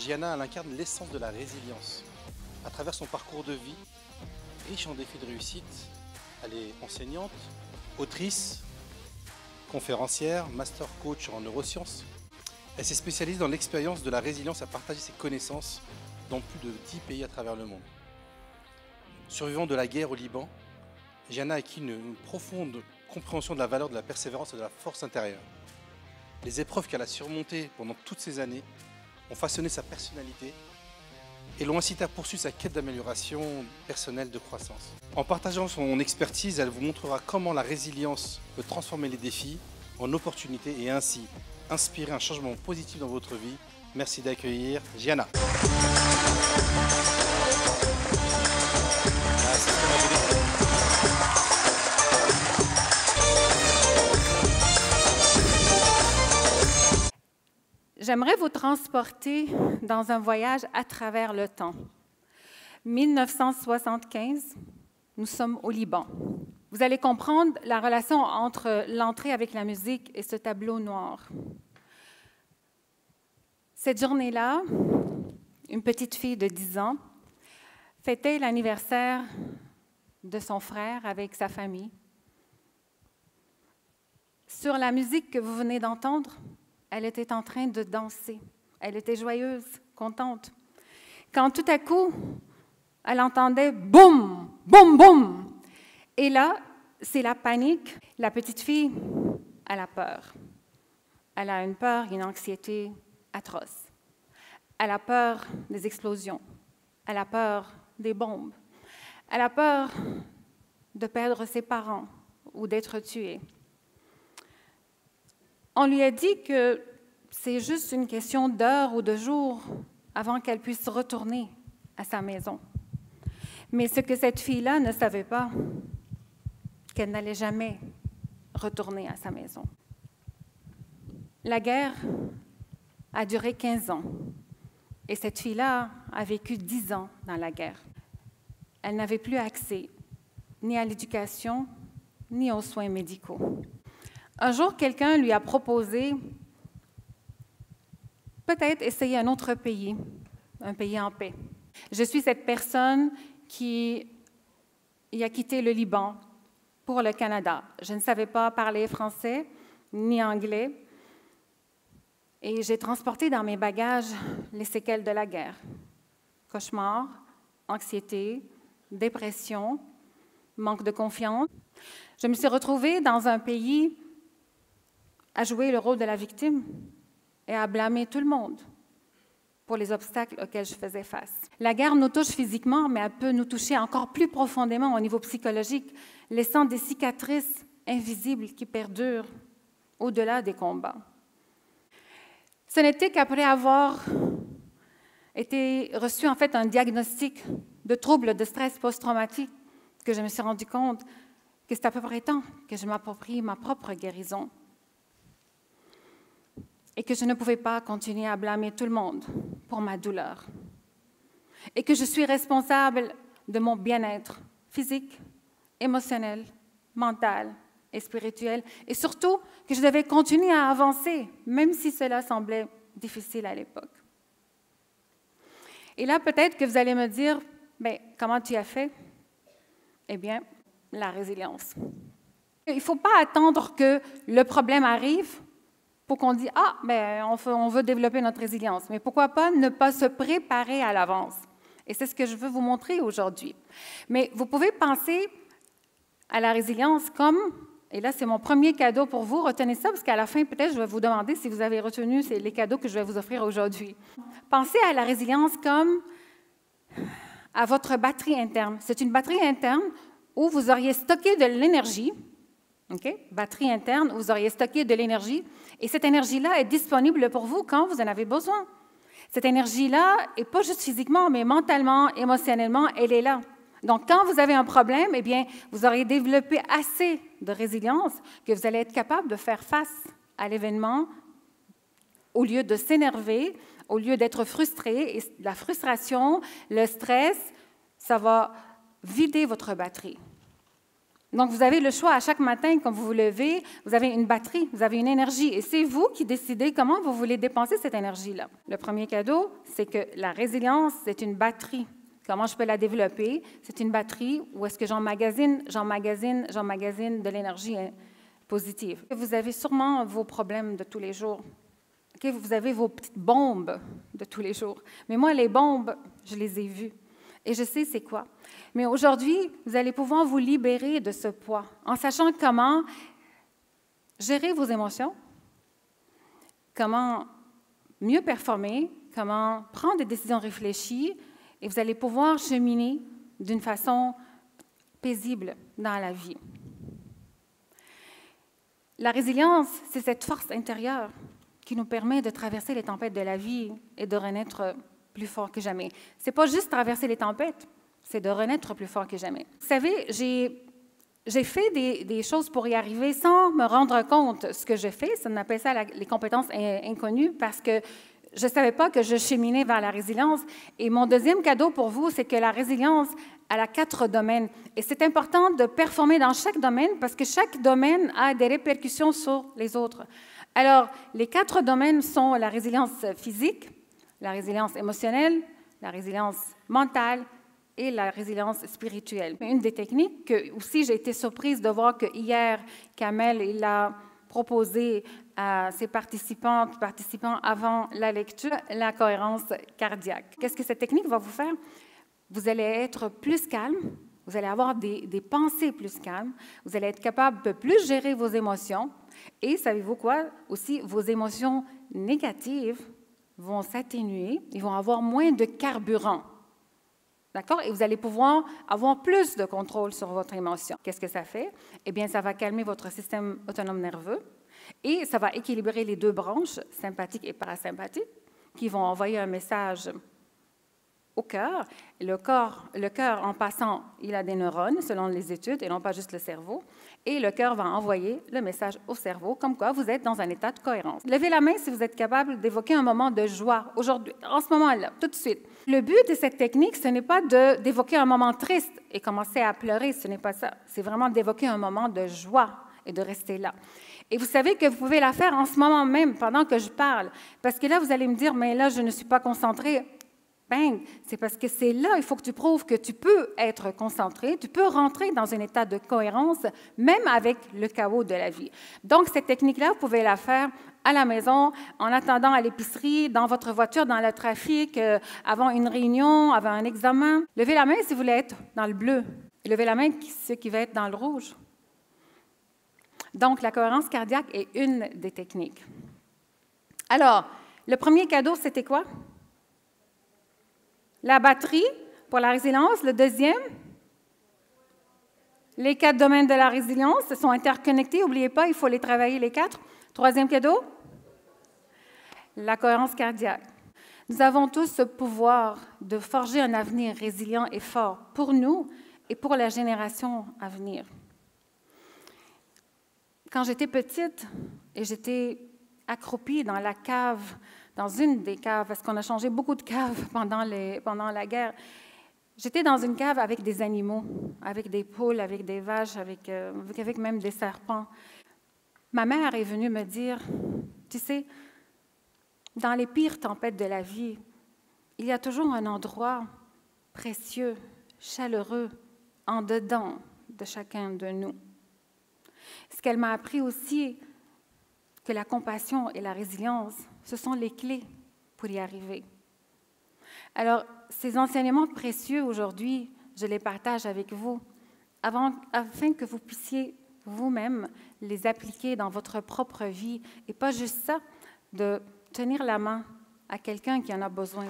Gianna elle incarne l'essence de la résilience. À travers son parcours de vie, riche en défis de réussite, elle est enseignante, autrice, conférencière, master coach en neurosciences. Elle s'est spécialisée dans l'expérience de la résilience à partager ses connaissances dans plus de 10 pays à travers le monde. Survivant de la guerre au Liban, Gianna a acquis une profonde compréhension de la valeur de la persévérance et de la force intérieure. Les épreuves qu'elle a surmontées pendant toutes ces années ont façonné sa personnalité et l'ont incité à poursuivre sa quête d'amélioration personnelle de croissance. En partageant son expertise, elle vous montrera comment la résilience peut transformer les défis en opportunités et ainsi inspirer un changement positif dans votre vie. Merci d'accueillir Gianna. J'aimerais vous transporter dans un voyage à travers le temps. 1975, nous sommes au Liban. Vous allez comprendre la relation entre l'entrée avec la musique et ce tableau noir. Cette journée-là, une petite fille de 10 ans fêtait l'anniversaire de son frère avec sa famille. Sur la musique que vous venez d'entendre, elle était en train de danser. Elle était joyeuse, contente. Quand tout à coup, elle entendait « boum, boum, boum ». Et là, c'est la panique. La petite fille, elle a peur. Elle a une peur, une anxiété atroce. Elle a peur des explosions. Elle a peur des bombes. Elle a peur de perdre ses parents ou d'être tuée. On lui a dit que c'est juste une question d'heures ou de jours avant qu'elle puisse retourner à sa maison. Mais ce que cette fille-là ne savait pas, qu'elle n'allait jamais retourner à sa maison. La guerre a duré 15 ans et cette fille-là a vécu 10 ans dans la guerre. Elle n'avait plus accès ni à l'éducation, ni aux soins médicaux. Un jour, quelqu'un lui a proposé peut-être essayer un autre pays, un pays en paix. Je suis cette personne qui a quitté le Liban pour le Canada. Je ne savais pas parler français ni anglais et j'ai transporté dans mes bagages les séquelles de la guerre. Cauchemars, anxiété, dépression, manque de confiance. Je me suis retrouvée dans un pays à jouer le rôle de la victime et à blâmer tout le monde pour les obstacles auxquels je faisais face. La guerre nous touche physiquement, mais elle peut nous toucher encore plus profondément au niveau psychologique, laissant des cicatrices invisibles qui perdurent au-delà des combats. Ce n'était qu'après avoir été reçu en fait un diagnostic de troubles de stress post-traumatique que je me suis rendu compte que c'est à peu près temps que je m'approprie ma propre guérison et que je ne pouvais pas continuer à blâmer tout le monde pour ma douleur et que je suis responsable de mon bien-être physique, émotionnel, mental et spirituel et surtout que je devais continuer à avancer même si cela semblait difficile à l'époque. Et là, peut-être que vous allez me dire, bien, comment tu as fait? Eh bien, la résilience. Il ne faut pas attendre que le problème arrive pour qu'on dise « Ah, bien, on veut développer notre résilience. » Mais pourquoi pas ne pas se préparer à l'avance? Et c'est ce que je veux vous montrer aujourd'hui. Mais vous pouvez penser à la résilience comme, et là c'est mon premier cadeau pour vous, retenez ça parce qu'à la fin peut-être je vais vous demander si vous avez retenu les cadeaux que je vais vous offrir aujourd'hui. Pensez à la résilience comme à votre batterie interne. C'est une batterie interne où vous auriez stocké de l'énergie, okay? Batterie interne, où vous auriez stocké de l'énergie, et cette énergie-là est disponible pour vous quand vous en avez besoin. Cette énergie-là, et pas juste physiquement, mais mentalement, émotionnellement, elle est là. Donc, quand vous avez un problème, eh bien, vous aurez développé assez de résilience que vous allez être capable de faire face à l'événement au lieu de s'énerver, au lieu d'être frustré. Et la frustration, le stress, ça va vider votre batterie. Donc, vous avez le choix à chaque matin, quand vous vous levez, vous avez une batterie, vous avez une énergie. Et c'est vous qui décidez comment vous voulez dépenser cette énergie-là. Le premier cadeau, c'est que la résilience, c'est une batterie. Comment je peux la développer? C'est une batterie où est-ce que j'emmagasine de l'énergie positive. Vous avez sûrement vos problèmes de tous les jours. Okay? Vous avez vos petites bombes de tous les jours. Mais moi, les bombes, je les ai vues. Et je sais c'est quoi. Mais aujourd'hui, vous allez pouvoir vous libérer de ce poids en sachant comment gérer vos émotions, comment mieux performer, comment prendre des décisions réfléchies, et vous allez pouvoir cheminer d'une façon paisible dans la vie. La résilience, c'est cette force intérieure qui nous permet de traverser les tempêtes de la vie et de renaître plus fort que jamais. Ce n'est pas juste traverser les tempêtes, c'est de renaître plus fort que jamais. Vous savez, j'ai fait des choses pour y arriver sans me rendre compte de ce que je fais. On appelle ça les compétences inconnues parce que je ne savais pas que je cheminais vers la résilience. Et mon deuxième cadeau pour vous, c'est que la résilience, elle a 4 domaines. Et c'est important de performer dans chaque domaine parce que chaque domaine a des répercussions sur les autres. Alors, les 4 domaines sont la résilience physique, la résilience émotionnelle, la résilience mentale et la résilience spirituelle. Une des techniques que aussi j'ai été surprise de voir que hier, Kamel, il a proposé à ses participants avant la lecture, la cohérence cardiaque. Qu'est-ce que cette technique va vous faire? Vous allez être plus calme, vous allez avoir des pensées plus calmes, vous allez être capable de plus gérer vos émotions et, savez-vous quoi? Aussi, vos émotions négatives vont s'atténuer, ils vont avoir moins de carburant. D'accord? Et vous allez pouvoir avoir plus de contrôle sur votre émotion. Qu'est-ce que ça fait? Eh bien, ça va calmer votre système autonome nerveux et ça va équilibrer les 2 branches, sympathique et parasympathique, qui vont envoyer un message au cœur. Le cœur, en passant, il a des neurones, selon les études, et non pas juste le cerveau. Et le cœur va envoyer le message au cerveau, comme quoi vous êtes dans un état de cohérence. Levez la main si vous êtes capable d'évoquer un moment de joie, aujourd'hui, en ce moment-là, tout de suite. Le but de cette technique, ce n'est pas d'évoquer un moment triste et commencer à pleurer, ce n'est pas ça. C'est vraiment d'évoquer un moment de joie et de rester là. Et vous savez que vous pouvez la faire en ce moment même, pendant que je parle, parce que là, vous allez me dire, mais là, je ne suis pas concentrée. Bang! C'est parce que c'est là, il faut que tu prouves que tu peux être concentré, tu peux rentrer dans un état de cohérence, même avec le chaos de la vie. Donc, cette technique-là, vous pouvez la faire à la maison, en attendant à l'épicerie, dans votre voiture, dans le trafic, avant une réunion, avant un examen. Levez la main si vous voulez être dans le bleu. Et levez la main ceux qui veulent être dans le rouge. Donc, la cohérence cardiaque est une des techniques. Alors, le premier cadeau, c'était quoi? La batterie pour la résilience. Le deuxième, les 4 domaines de la résilience sont interconnectés. N'oubliez pas, il faut les travailler les 4. Troisième cadeau, la cohérence cardiaque. Nous avons tous ce pouvoir de forger un avenir résilient et fort pour nous et pour la génération à venir. Quand j'étais petite et j'étais accroupie dans la cave, dans une des caves, parce qu'on a changé beaucoup de caves pendant la guerre. J'étais dans une cave avec des animaux, avec des poules, avec des vaches, avec même des serpents. Ma mère est venue me dire, tu sais, dans les pires tempêtes de la vie, il y a toujours un endroit précieux, chaleureux, en dedans de chacun de nous. Ce qu'elle m'a appris aussi, que la compassion et la résilience, ce sont les clés pour y arriver. Alors, ces enseignements précieux aujourd'hui, je les partage avec vous, afin que vous puissiez vous-même les appliquer dans votre propre vie, et pas juste ça, de tenir la main à quelqu'un qui en a besoin.